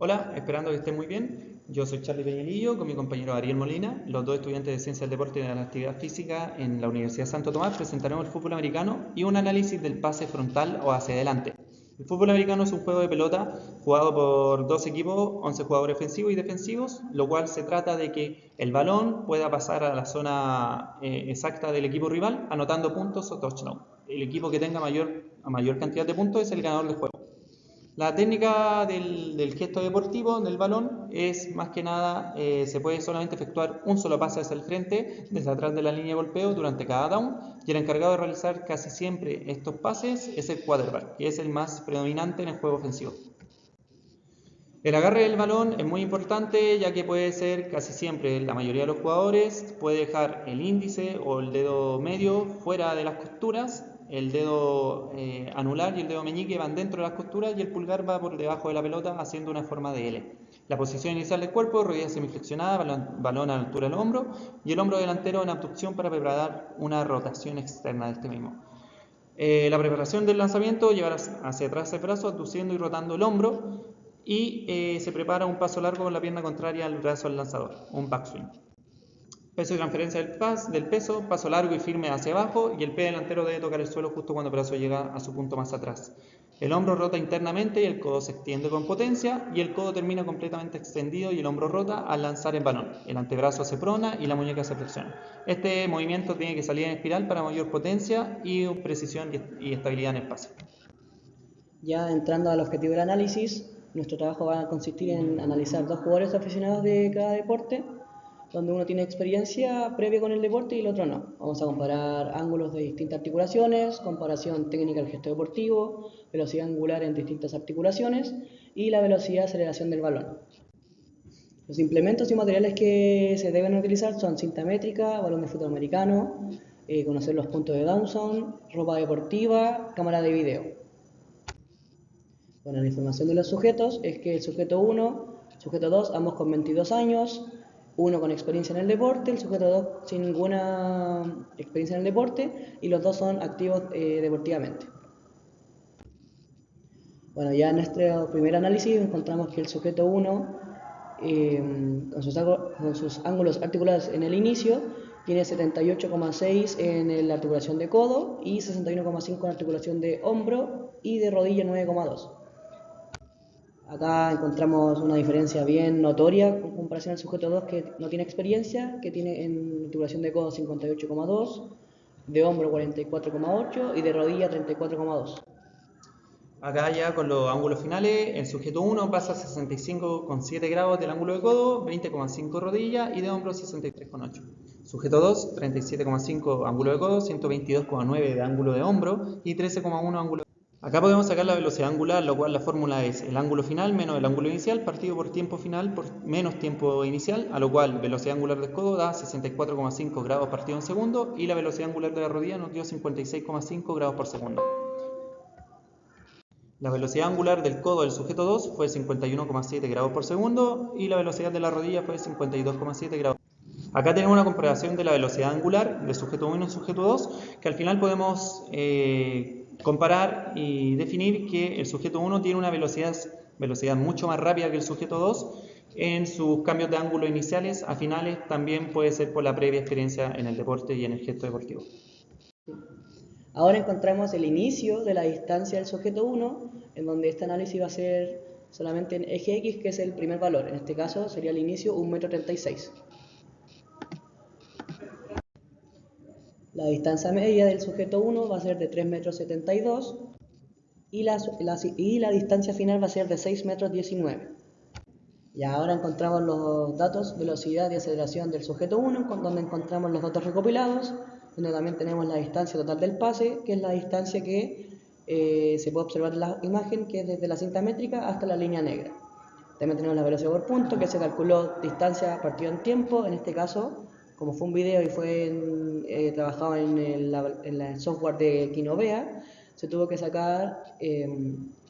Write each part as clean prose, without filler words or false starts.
Hola, esperando que estén muy bien. Yo soy Charlie Peñalillo con mi compañero Ariel Molina. Los dos estudiantes de Ciencia del Deporte y de la Actividad Física en la Universidad Santo Tomás presentaremos el fútbol americano y un análisis del pase frontal o hacia adelante. El fútbol americano es un juego de pelota jugado por dos equipos, 11 jugadores ofensivos y defensivos, lo cual se trata de que el balón pueda pasar a la zona exacta del equipo rival, anotando puntos o touchdown. El equipo que tenga mayor cantidad de puntos es el ganador del juego. La técnica del gesto deportivo del balón es más que nada, se puede solamente efectuar un solo pase hacia el frente, desde atrás de la línea de golpeo durante cada down, y el encargado de realizar casi siempre estos pases es el quarterback, que es el más predominante en el juego ofensivo. El agarre del balón es muy importante, ya que puede ser casi siempre, la mayoría de los jugadores puede dejar el índice o el dedo medio fuera de las costuras, el dedo anular y el dedo meñique van dentro de las costuras y el pulgar va por debajo de la pelota haciendo una forma de L. La posición inicial del cuerpo, rodilla semiflexionada, balón a la altura del hombro y el hombro delantero en abducción para preparar una rotación externa de este mismo. La preparación del lanzamiento, llevar hacia atrás el brazo, abduciendo y rotando el hombro, y se prepara un paso largo con la pierna contraria al brazo del lanzador, un backswing. Peso y transferencia del peso, paso largo y firme hacia abajo, y el pie delantero debe tocar el suelo justo cuando el brazo llega a su punto más atrás. El hombro rota internamente y el codo se extiende con potencia, y el codo termina completamente extendido y el hombro rota al lanzar el balón. El antebrazo se prona y la muñeca se flexiona. Este movimiento tiene que salir en espiral para mayor potencia y precisión y estabilidad en el pase. Ya entrando al objetivo del análisis, nuestro trabajo va a consistir en analizar dos jugadores aficionados de cada deporte, donde uno tiene experiencia previa con el deporte y el otro no. Vamos a comparar ángulos de distintas articulaciones, comparación técnica del gesto deportivo, velocidad angular en distintas articulaciones y la velocidad de aceleración del balón. Los implementos y materiales que se deben utilizar son cinta métrica, balón de fútbol americano, conocer los puntos de downzone, ropa deportiva, cámara de video. Bueno, la información de los sujetos es que el sujeto 1, sujeto 2, ambos con 22 años, uno con experiencia en el deporte, el sujeto 2 sin ninguna experiencia en el deporte y los dos son activos deportivamente. Bueno, ya en nuestro primer análisis encontramos que el sujeto 1, con sus ángulos articulados en el inicio, tiene 78,6 en la articulación de codo y 61,5 en la articulación de hombro y de rodilla 9,2. Acá encontramos una diferencia bien notoria en comparación al sujeto 2 que no tiene experiencia, que tiene en articulación de codo 58,2, de hombro 44,8 y de rodilla 34,2. Acá ya con los ángulos finales, el sujeto 1 pasa a 65,7 grados del ángulo de codo, 20,5 rodilla y de hombro 63,8. Sujeto 2, 37,5 ángulo de codo, 122,9 de ángulo de hombro y 13,1 ángulo de codo. Acá podemos sacar la velocidad angular, lo cual la fórmula es el ángulo final menos el ángulo inicial partido por tiempo final por menos tiempo inicial, a lo cual velocidad angular del codo da 64,5 grados partido en segundo y la velocidad angular de la rodilla nos dio 56,5 grados por segundo. La velocidad angular del codo del sujeto 2 fue 51,7 grados por segundo y la velocidad de la rodilla fue 52,7 grados. Acá tenemos una comparación de la velocidad angular del sujeto 1 y sujeto 2, que al final podemos comparar y definir que el sujeto 1 tiene una velocidad mucho más rápida que el sujeto 2 en sus cambios de ángulo iniciales a finales, también puede ser por la previa experiencia en el deporte y en el gesto deportivo. Ahora encontramos el inicio de la distancia del sujeto 1, en donde este análisis va a ser solamente en eje X, que es el primer valor. En este caso sería el inicio 1,36 m. La distancia media del sujeto 1 va a ser de 3,72 m y la distancia final va a ser de 6,19 m. Y ahora encontramos los datos, velocidad y aceleración del sujeto 1, donde encontramos los datos recopilados, donde también tenemos la distancia total del pase, que es la distancia que se puede observar en la imagen, que es desde la cinta métrica hasta la línea negra. También tenemos la velocidad por punto, que se calculó distancia partido en tiempo. En este caso, como fue un video y fue trabajado en el software de Kinovea, se tuvo que sacar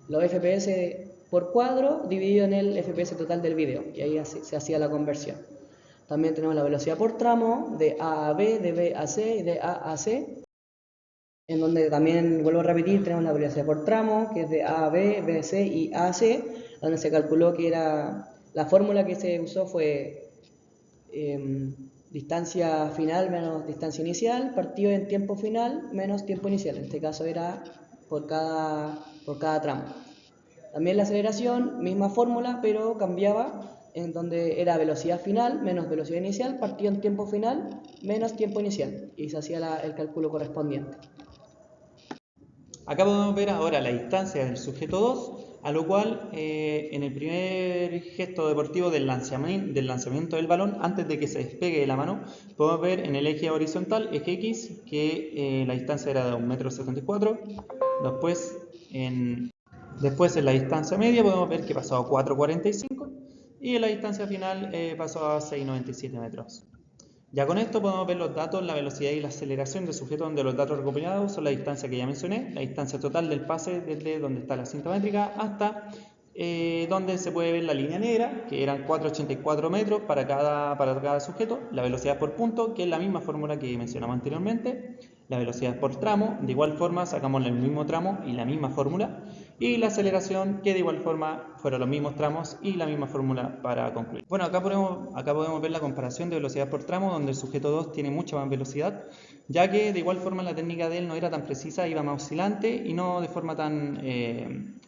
los FPS por cuadro dividido en el FPS total del video, y ahí se hacía la conversión. También tenemos la velocidad por tramo, de A a B, de B a C y de A a C, en donde también, vuelvo a repetir, tenemos la velocidad por tramo, que es de A a B, B a C y A a C, donde se calculó que la fórmula que se usó fue distancia final menos distancia inicial, partido en tiempo final menos tiempo inicial. En este caso era por cada tramo. También la aceleración, misma fórmula, pero cambiaba en donde era velocidad final menos velocidad inicial, partido en tiempo final menos tiempo inicial. Y se hacía el cálculo correspondiente. Acá podemos ver ahora la distancia del sujeto 2, a lo cual en el primer gesto deportivo del lanzamiento del balón, antes de que se despegue de la mano, podemos ver en el eje horizontal, eje X, que la distancia era de 1,74 m. Después en la distancia media podemos ver que pasó a 4,45 y en la distancia final pasó a 6,97 metros. Ya con esto podemos ver los datos, la velocidad y la aceleración del sujeto, donde los datos recopilados son la distancia que ya mencioné, la distancia total del pase desde donde está la cinta métrica hasta donde se puede ver la línea negra, que eran 4,84 metros para cada sujeto, la velocidad por punto, que es la misma fórmula que mencionamos anteriormente, la velocidad por tramo, de igual forma sacamos el mismo tramo y la misma fórmula, y la aceleración, que de igual forma fueron los mismos tramos y la misma fórmula para concluir. Bueno, acá podemos ver la comparación de velocidad por tramo, donde el sujeto 2 tiene mucha más velocidad, ya que de igual forma la técnica de él no era tan precisa, iba más oscilante y no de forma tan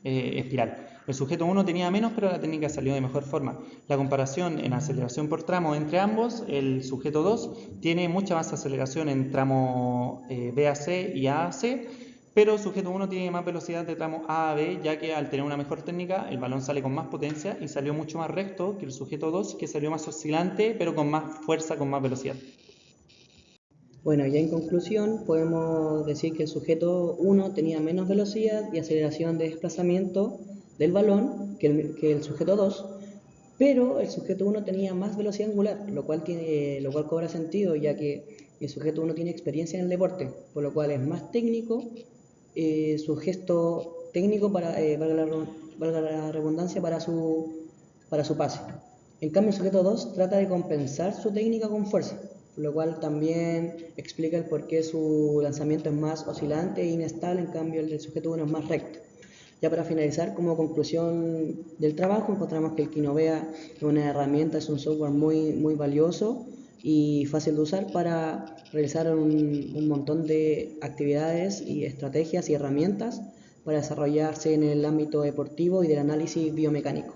espiral. El sujeto 1 tenía menos, pero la técnica salió de mejor forma. La comparación en aceleración por tramo entre ambos, el sujeto 2 tiene mucha más aceleración en tramo BAC y AAC, pero el sujeto 1 tiene más velocidad de tramo A a B, ya que al tener una mejor técnica, el balón sale con más potencia y salió mucho más recto que el sujeto 2, que salió más oscilante, pero con más fuerza, con más velocidad. Bueno, ya en conclusión podemos decir que el sujeto 1 tenía menos velocidad y aceleración de desplazamiento del balón que el sujeto 2, pero el sujeto 1 tenía más velocidad angular, lo cual cobra sentido, ya que el sujeto 1 tiene experiencia en el deporte, por lo cual es más técnico su gesto técnico, valga la redundancia, para su pase. En cambio, el sujeto 2 trata de compensar su técnica con fuerza, lo cual también explica el por qué su lanzamiento es más oscilante e inestable, en cambio el del sujeto 1 es más recto. Ya para finalizar, como conclusión del trabajo, encontramos que el Kinovea es una herramienta, es un software muy valioso y fácil de usar para realizar un montón de actividades y estrategias y herramientas para desarrollarse en el ámbito deportivo y del análisis biomecánico.